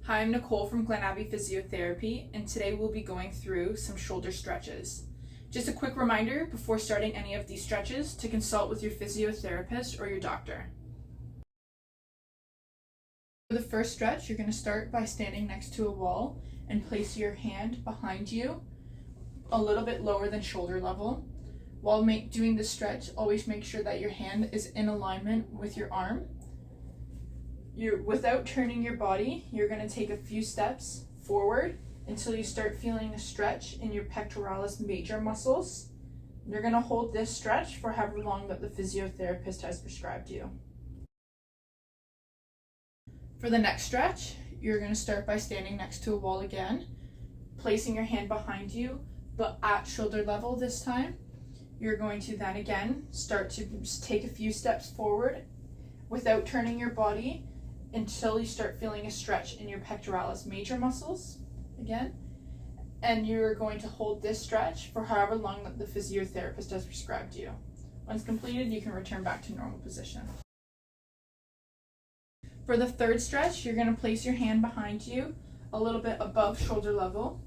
Hi, I'm Nicole from Glen Abbey Physiotherapy, and today we'll be going through some shoulder stretches. Just a quick reminder before starting any of these stretches to consult with your physiotherapist or your doctor. For the first stretch, you're going to start by standing next to a wall and place your hand behind you, a little bit lower than shoulder level. While doing this stretch, always make sure that your hand is in alignment with your arm. Without turning your body, you're going to take a few steps forward until you start feeling a stretch in your pectoralis major muscles. You're going to hold this stretch for however long that the physiotherapist has prescribed you. For the next stretch, you're going to start by standing next to a wall again, placing your hand behind you, but at shoulder level this time. You're going to then again start to take a few steps forward without turning your body until you start feeling a stretch in your pectoralis major muscles again. And you're going to hold this stretch for however long that the physiotherapist has prescribed you. Once completed, you can return back to normal position. For the third stretch, you're going to place your hand behind you a little bit above shoulder level.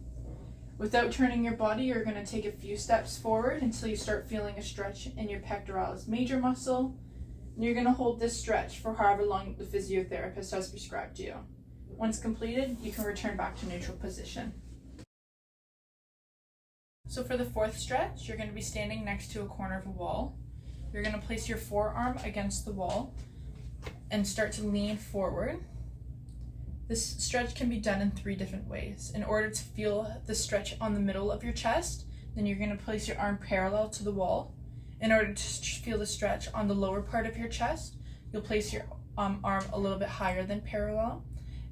Without turning your body, you're going to take a few steps forward until you start feeling a stretch in your pectoralis major muscle. And you're going to hold this stretch for however long the physiotherapist has prescribed you. Once completed, you can return back to neutral position. So for the fourth stretch, you're going to be standing next to a corner of a wall. You're going to place your forearm against the wall and start to lean forward. This stretch can be done in 3 different ways. In order to feel the stretch on the middle of your chest, then you're going to place your arm parallel to the wall. In order to feel the stretch on the lower part of your chest, you'll place your arm a little bit higher than parallel.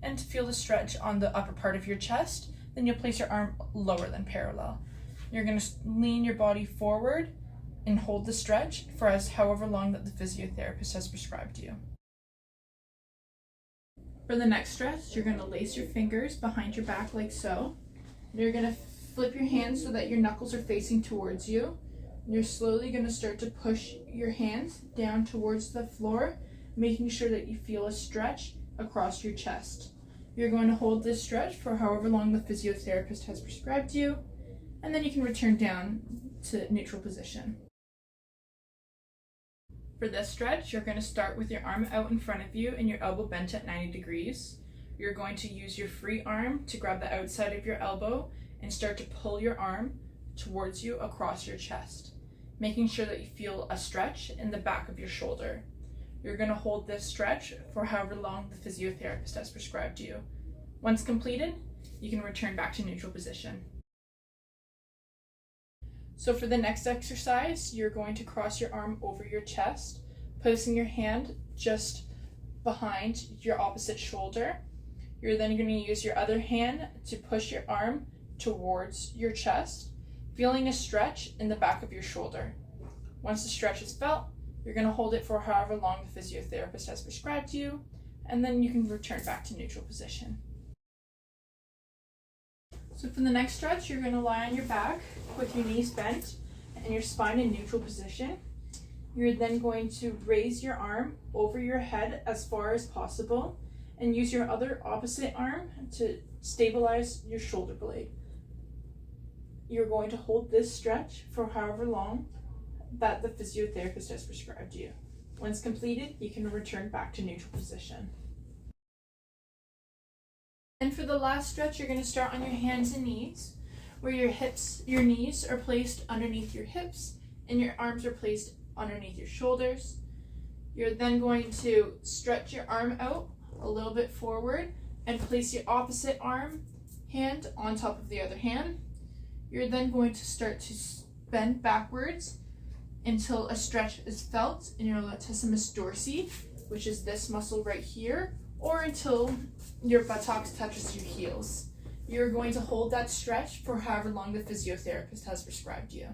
And to feel the stretch on the upper part of your chest, then you'll place your arm lower than parallel. You're going to lean your body forward and hold the stretch for however long that the physiotherapist has prescribed you. For the next stretch, you're going to lace your fingers behind your back like so. You're going to flip your hands so that your knuckles are facing towards you. You're slowly going to start to push your hands down towards the floor, making sure that you feel a stretch across your chest. You're going to hold this stretch for however long the physiotherapist has prescribed you, and then you can return down to neutral position. For this stretch, you're going to start with your arm out in front of you and your elbow bent at 90 degrees. You're going to use your free arm to grab the outside of your elbow and start to pull your arm towards you across your chest, making sure that you feel a stretch in the back of your shoulder. You're going to hold this stretch for however long the physiotherapist has prescribed you. Once completed, you can return back to neutral position. So for the next exercise, you're going to cross your arm over your chest, placing your hand just behind your opposite shoulder. You're then going to use your other hand to push your arm towards your chest, feeling a stretch in the back of your shoulder. Once the stretch is felt, you're going to hold it for however long the physiotherapist has prescribed you, and then you can return back to neutral position. So for the next stretch, you're going to lie on your back with your knees bent and your spine in neutral position. You're then going to raise your arm over your head as far as possible and use your other opposite arm to stabilize your shoulder blade. You're going to hold this stretch for however long that the physiotherapist has prescribed you. Once completed, you can return back to neutral position. And for the last stretch, you're going to start on your hands and knees, where your knees are placed underneath your hips and your arms are placed underneath your shoulders. You're then going to stretch your arm out a little bit forward and place your opposite hand on top of the other hand. You're then going to start to bend backwards until a stretch is felt in your latissimus dorsi, which is this muscle right here, or until your buttocks touches your heels. You're going to hold that stretch for however long the physiotherapist has prescribed you.